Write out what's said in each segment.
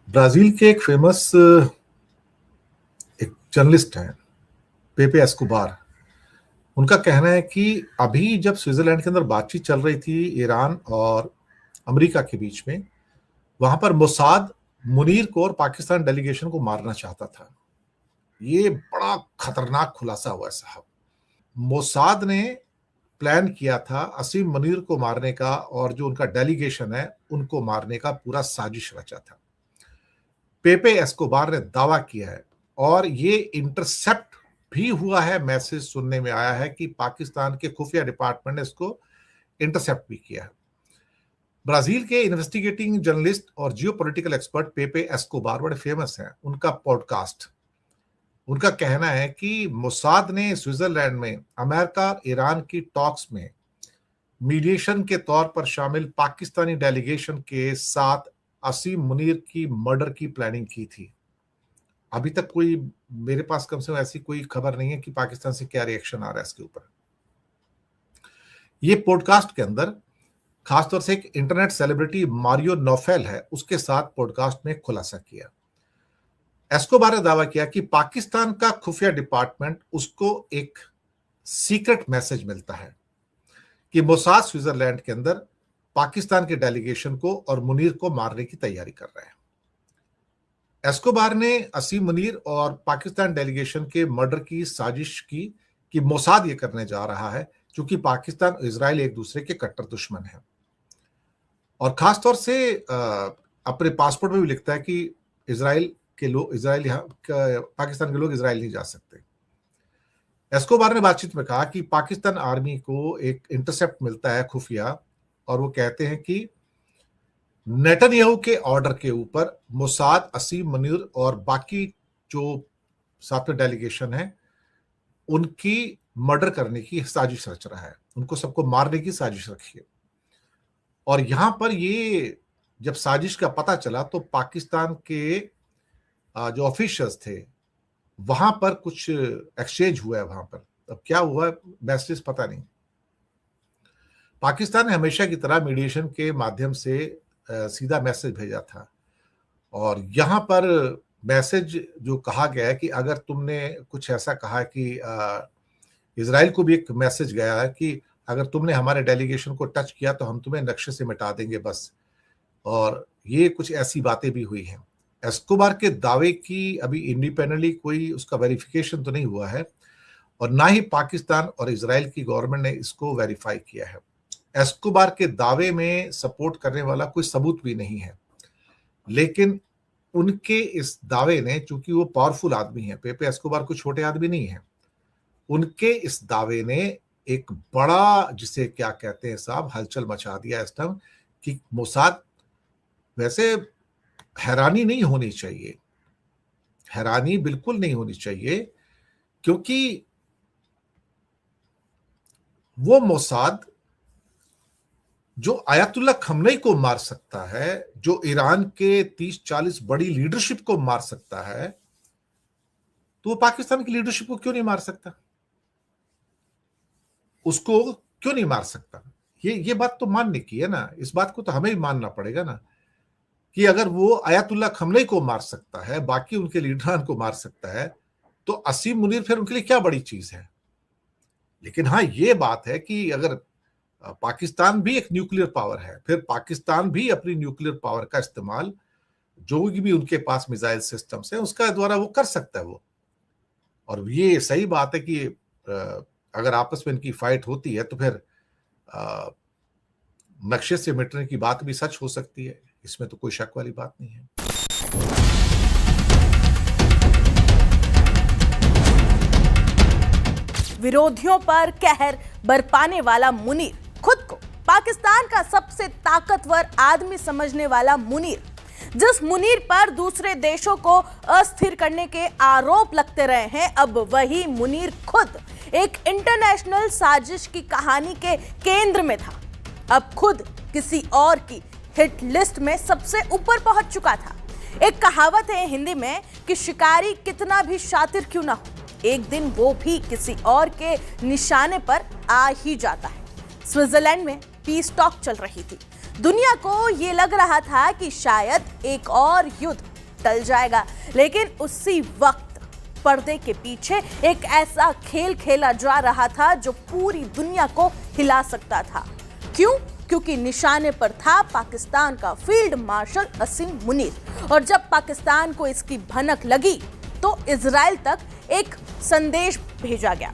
Brazil के एक famous एक जर्नलिस्ट हैं, पेपे एस्कोबार। उनका कहना है कि अभी जब स्विट्जरलैंड के अंदर बातचीत चल रही थी ईरान और अमेरिका के बीच में, वहां पर मोसाद मुनीर को और पाकिस्तान डेलीगेशन को मारना चाहता था। ये बड़ा खतरनाक खुलासा हुआ है साहब। मोसाद ने प्लान किया था असीम मुनीर को मारने का, और जो उनका डेलीगेशन है उनको मारने का पूरा साजिश रचा था। पेपे एस्कोबार ने दावा किया है, और ये इंटरसेप्ट भी हुआ है। मैसेज सुनने में आया है कि पाकिस्तान के खुफिया डिपार्टमेंट ने इसको इंटरसेप्ट भी किया है। ब्राजील के इन्वेस्टिगेटिंग जर्नलिस्ट और जियोपॉलिटिकल एक्सपर्ट पेपे एस्कोबार बड़े फेमस हैं। उनका पॉडकास्ट, उनका कहना है कि मोसाद ने स्विट्जरलैंड में अमेरिका और ईरान की टॉक्स में मीडिएशन के तौर पर शामिल पाकिस्तानी डेलीगेशन के साथ असीम मुनीर की मर्डर की प्लानिंग की थी। अभी तक कोई, मेरे पास कम से कम ऐसी कोई खबर नहीं है कि पाकिस्तान से क्या रिएक्शन आ रहा है इसके ऊपर। ये पॉडकास्ट के अंदर खासतौर से एक इंटरनेट सेलिब्रिटी मारियो नोफेल है, उसके साथ पॉडकास्ट में खुलासा किया। एस्कोबार ने दावा किया कि पाकिस्तान का खुफिया डिपार्टमेंट उसको एक सीक्रेट मैसेज मिलता है कि मोसाद स्विट्जरलैंड के अंदर पाकिस्तान के डेलीगेशन को और मुनीर को मारने की तैयारी कर रहे हैं। एस्कोबार ने असीम मुनीर और पाकिस्तान डेलीगेशन के मर्डर की साजिश की कि मोसाद ये करने जा रहा है, क्योंकि पाकिस्तान और इजराइल एक दूसरे के कट्टर दुश्मन हैं। और खासतौर से अपने पासपोर्ट में भी लिखता है कि इजराइल के लोग, पाकिस्तान के लोग इजराइल नहीं जा सकते। एस्कोबार ने बातचीत में कहा कि पाकिस्तान आर्मी को एक इंटरसेप्ट मिलता है खुफिया, और वो कहते हैं कि नेतन्याहू के ऑर्डर के ऊपर मोसाद असीम मुनीर और बाकी जो साथ में डेलीगेशन है उनकी मर्डर करने की साजिश रच रहा है, उनको सबको मारने की साजिश रखी है। और यहां पर ये जब साजिश का पता चला तो पाकिस्तान के जो ऑफिशियल्स थे वहां पर कुछ एक्सचेंज हुआ है। वहां पर अब क्या हुआ मैसेज पता नहीं। पाकिस्तान ने हमेशा की तरह मीडिएशन के माध्यम से सीधा मैसेज भेजा था, और यहां पर मैसेज जो कहा गया है कि अगर तुमने कुछ ऐसा कहा कि इजराइल को भी एक मैसेज गया है कि अगर तुमने हमारे डेलीगेशन को टच किया तो हम तुम्हें नक्शे से मिटा देंगे बस। और ये कुछ ऐसी बातें भी हुई हैं। एस्कोबार के दावे की अभी इंडिपेंडेंटली कोई उसका वेरिफिकेशन तो नहीं हुआ है, और ना ही पाकिस्तान और इजराइल की गवर्नमेंट ने इसको वेरीफाई किया है। एस्कोबार के दावे में सपोर्ट करने वाला कोई सबूत भी नहीं है, लेकिन उनके इस दावे ने, चूंकि वो पावरफुल आदमी है, पेपे एस्कोबार कोई छोटे आदमी नहीं है, उनके इस दावे ने एक बड़ा, जिसे क्या कहते हैं साहब, हलचल मचा दिया इस टाइम कि मोसाद, वैसे हैरानी नहीं होनी चाहिए, हैरानी बिल्कुल नहीं होनी चाहिए, क्योंकि वो मोसाद जो आयतुल्लाह खमनेई को मार सकता है, जो ईरान के 30-40 बड़ी लीडरशिप को मार सकता है, तो वो पाकिस्तान की लीडरशिप को क्यों नहीं मार सकता? उसको क्यों नहीं मार सकता? ये बात तो मानने की है ना। इस बात को तो हमें ही मानना पड़ेगा ना, कि अगर वो आयतुल्लाह खमनेई को मार सकता है, बाकी उनके लीडरान को मार सकता है, तो असीम मुनीर फिर उनके लिए क्या बड़ी चीज है। लेकिन हाँ, ये बात है कि अगर पाकिस्तान भी एक न्यूक्लियर पावर है, फिर पाकिस्तान भी अपनी न्यूक्लियर पावर का इस्तेमाल, जो भी उनके पास मिसाइल सिस्टम्स है उसका द्वारा वो कर सकता है वो। और ये सही बात है कि अगर आपस में इनकी फाइट होती है तो फिर नक्शे से मिटने की बात भी सच हो सकती है, इसमें तो कोई शक वाली बात नहीं है। विरोधियों पर कहर बरपाने वाला मुनीर, खुद को पाकिस्तान का सबसे ताकतवर आदमी समझने वाला मुनीर, जिस मुनीर पर दूसरे देशों को अस्थिर करने के आरोप लगते रहे हैं, अब वही मुनीर खुद एक इंटरनेशनल साजिश की कहानी के केंद्र में था। अब खुद किसी और की हिट लिस्ट में सबसे ऊपर पहुंच चुका था। एक कहावत है हिंदी में कि शिकारी कितना भी शातिर क्यों ना हो, एक दिन वो भी किसी और के निशाने पर आ ही जाता है। स्विट्जरलैंड में पीस टॉक चल रही थी। दुनिया को ये लग रहा था कि शायद एक और युद्ध टल जाएगा। लेकिन उसी वक्त पर्दे के पीछे एक ऐसा खेल खेला जा रहा था जो पूरी दुनिया को हिला सकता था। क्यों? क्योंकि निशाने पर था पाकिस्तान का फील्ड मार्शल असीम मुनीर। और जब पाकिस्तान को इसकी भनक लगी तो इजराइल तक एक संदेश भेजा गया,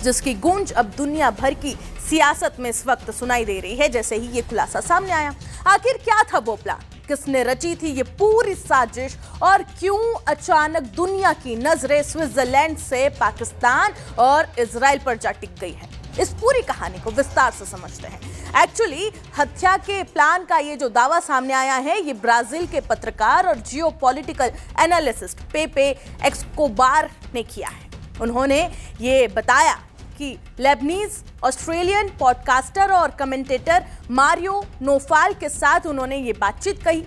जिसकी गूंज अब दुनिया भर की सियासत में इस वक्त सुनाई दे रही है जैसे ही ये खुलासा सामने आया। आखिर क्या था वो प्लान? किसने रची थी ये पूरी साजिश? और क्यों अचानक दुनिया की नजरें स्विट्जरलैंड से पाकिस्तान और इजराइल पर जा टिक गई है? इस पूरी कहानी को विस्तार से समझते हैं। एक्चुअली हत्या के प्लान का ये जो दावा सामने आया है, ये ब्राजील के पत्रकार और जियोपॉलिटिकल एनालिस्ट पेपे एस्कोबार ने किया है। उन्होंने ये बताया कि लेबनीज ऑस्ट्रेलियन पॉडकास्टर और कमेंटेटर मारियो नोफाल के साथ उन्होंने ये बातचीत कही।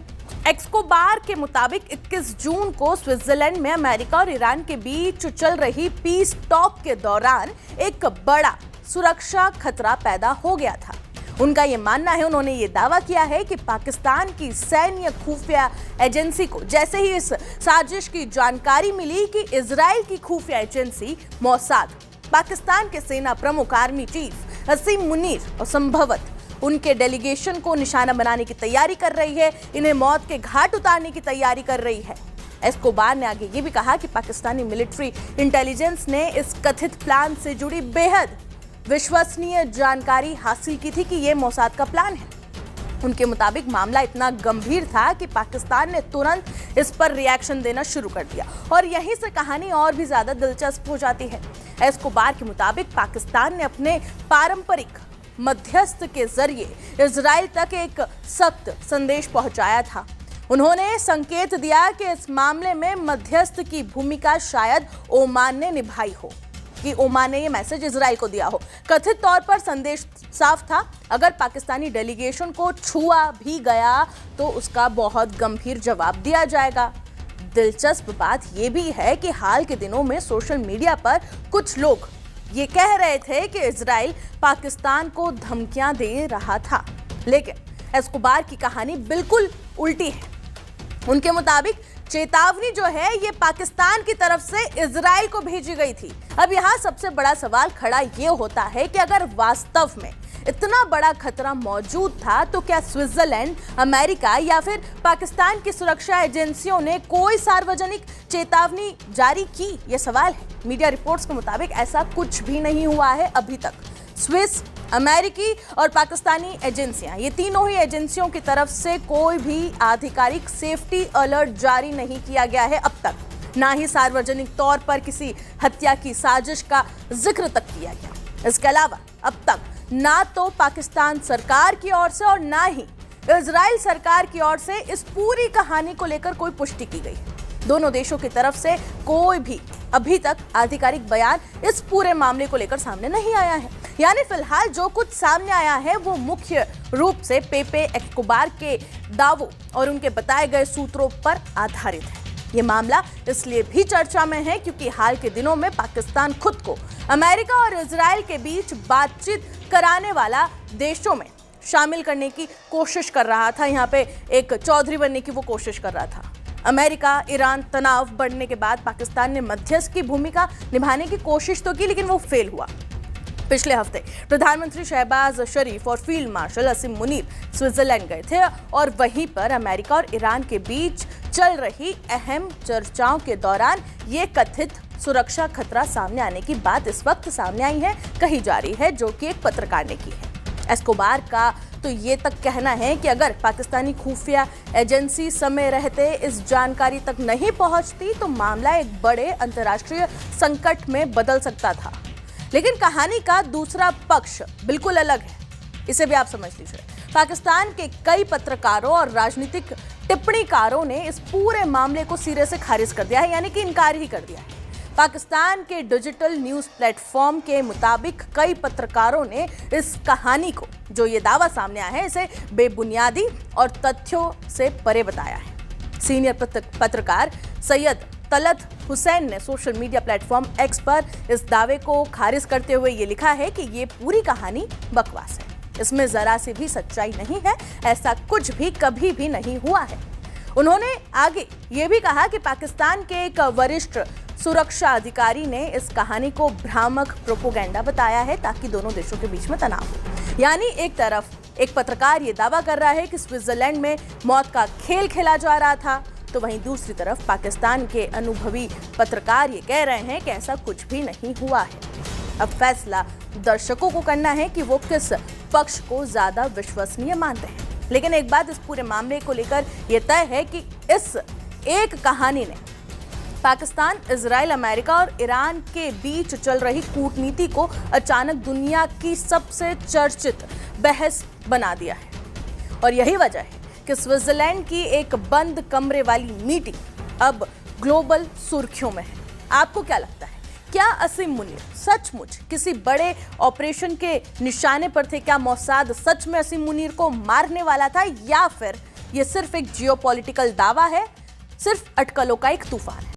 एस्कोबार के मुताबिक 21 जून को स्विट्जरलैंड में अमेरिका और ईरान के बीच चल रही पीस टॉक के दौरान एक बड़ा सुरक्षा खतरा पैदा हो गया था। उनका ये मानना है, उन्होंने ये दावा किया है कि पाकिस्तान की सैन्य खुफिया एजेंसी को जैसे ही इस साजिश की जानकारी मिली कि इजराइल की खुफिया एजेंसी मोसाद पाकिस्तान के सेना प्रमुख आर्मी चीफ असीम मुनीर और संभवत उनके डेलीगेशन को निशाना बनाने की तैयारी कर रही है, इन्हें मौत के घाट उतारने की तैयारी कर रही है। एस्कोबार ने आगे ये भी कहा कि पाकिस्तानी मिलिट्री इंटेलिजेंस ने इस कथित प्लान से जुड़ी बेहद विश्वसनीय जानकारी हासिल की थी कि यह मोसाद का प्लान है। उनके मुताबिक मामला इतना गंभीर था कि पाकिस्तान ने तुरंत इस पर रिएक्शन देना शुरू कर दिया और यहीं से कहानी और भी ज्यादा दिलचस्प हो जाती है। एस्कोबार के मुताबिक पाकिस्तान ने अपने पारंपरिक मध्यस्थ के जरिए इजराइल तक एक सख्त संदेश पहुंचाया था। उन्होंने संकेत दिया कि इस मामले में मध्यस्थ की भूमिका शायद ओमान ने निभाई हो, कि ओमान ने ये मैसेज इजराइल को दिया हो। कथित तौर पर संदेश साफ था, अगर पाकिस्तानी डेलीगेशन को छुआ भी गया तो उसका बहुत गंभीर जवाब दिया जाएगा। दिलचस्प बात यह भी है कि हाल के दिनों में सोशल मीडिया पर कुछ लोग ये कह रहे थे कि इजराइल पाकिस्तान को धमकियां दे रहा था, लेकिन एस्कोबार की कहानी बिल्कुल उल्टी है। उनके मुताबिक चेतावनी जो है ये पाकिस्तान की तरफ से इजराइल को भेजी गई थी। अब यहाँ सबसे बड़ा सवाल खड़ा ये होता है कि अगर वास्तव में इतना बड़ा खतरा मौजूद था तो क्या स्विट्जरलैंड, अमेरिका या फिर पाकिस्तान की सुरक्षा एजेंसियों ने कोई सार्वजनिक चेतावनी जारी की? यह सवाल है। मीडिया रिपोर्ट्स के मुताबिक ऐसा कुछ भी नहीं हुआ है अभी तक। स्विस, अमेरिकी और पाकिस्तानी एजेंसियां, ये तीनों ही एजेंसियों की तरफ से कोई भी आधिकारिक सेफ्टी अलर्ट जारी नहीं किया गया है अब तक, ना ही सार्वजनिक तौर पर किसी हत्या की साजिश का जिक्र तक किया गया। इसके अलावा अब तक ना तो पाकिस्तान सरकार की ओर से और ना ही इजराइल सरकार की ओर से इस पूरी कहानी को लेकर कोई पुष्टि की गई। दोनों देशों की तरफ से कोई भी अभी तक आधिकारिक बयान इस पूरे मामले को लेकर सामने नहीं आया है। यानी फिलहाल जो कुछ सामने आया है वो मुख्य रूप से पेपे एस्कोबार के दावों और उनके बताए गए सूत्रों पर आधारित है। ये मामला इसलिए भी चर्चा में है क्योंकि हाल के दिनों में पाकिस्तान खुद को अमेरिका और इजराइल के बीच बातचीत कराने वाला देशों में शामिल करने की कोशिश कर रहा था। यहाँ पे एक चौधरी बनने की वो कोशिश कर रहा था। अमेरिका ईरान तनाव बढ़ने के बाद पाकिस्तान ने मध्यस्थ की भूमिका निभाने की कोशिश तो की, लेकिन वो फेल हुआ। पिछले हफ्ते प्रधानमंत्री शहबाज शरीफ और फील्ड मार्शल असीम मुनीर स्विट्जरलैंड गए थे और वहीं पर अमेरिका और ईरान के बीच चल रही अहम चर्चाओं के दौरान ये कथित सुरक्षा खतरा सामने आने की बात इस वक्त सामने आई है, कही जा रही है, जो कि एक पत्रकार ने की है। एस्कोबार का तो ये तक कहना है कि अगर पाकिस्तानी खुफिया एजेंसी समय रहते इस जानकारी तक नहीं पहुंचती तो मामला एक बड़े अंतर्राष्ट्रीय संकट में बदल सकता था। लेकिन कहानी का दूसरा पक्ष बिल्कुल अलग है, इसे भी आप समझ लीजिए। पाकिस्तान के कई पत्रकारों और राजनीतिक टिप्पणीकारों ने इस पूरे मामले को सिरे से खारिज कर दिया है, यानी कि इनकार ही कर दिया है। पाकिस्तान के डिजिटल न्यूज प्लेटफॉर्म के मुताबिक कई पत्रकारों ने इस कहानी को, जो ये दावा सामने आया है, इसे बेबुनियादी और तथ्यों से परे बताया है। सीनियर पत्रकार सैयद तलत हुसैन ने सोशल मीडिया प्लेटफॉर्म एक्स पर इस दावे को खारिज करते हुए ये लिखा है कि ये पूरी कहानी बकवास है, इसमें जरा सी भी सच्चाई नहीं है, ऐसा कुछ भी कभी भी नहीं हुआ है। उन्होंने आगे ये भी कहा कि पाकिस्तान के एक वरिष्ठ सुरक्षा अधिकारी ने इस कहानी को भ्रामक प्रोपोगेंडा बताया है ताकि दोनों देशों के बीच में तनाव हो। यानी एक तरफ एक पत्रकार ये दावा कर रहा है कि स्विट्जरलैंड में मौत का खेल खेला जा रहा था, तो वहीं दूसरी तरफ पाकिस्तान के अनुभवी पत्रकार ये कह रहे हैं कि ऐसा कुछ भी नहीं हुआ है। अब फैसला दर्शकों को करना है कि वो किस पक्ष को ज्यादा विश्वसनीय मानते हैं। लेकिन एक बात इस पूरे मामले को लेकर यह तय है कि इस एक कहानी ने पाकिस्तान, इजराइल, अमेरिका और ईरान के बीच चल रही कूटनीति को अचानक दुनिया की सबसे चर्चित बहस बना दिया है। और यही वजह है कि स्विट्जरलैंड की एक बंद कमरे वाली मीटिंग अब ग्लोबल सुर्खियों में है। आपको क्या लगता है, क्या असीम मुनीर सचमुच किसी बड़े ऑपरेशन के निशाने पर थे? क्या मोसाद सच में असीम मुनीर को मारने वाला था, या फिर यह सिर्फ एक जियोपॉलिटिकल दावा है, सिर्फ अटकलों का एक तूफान है?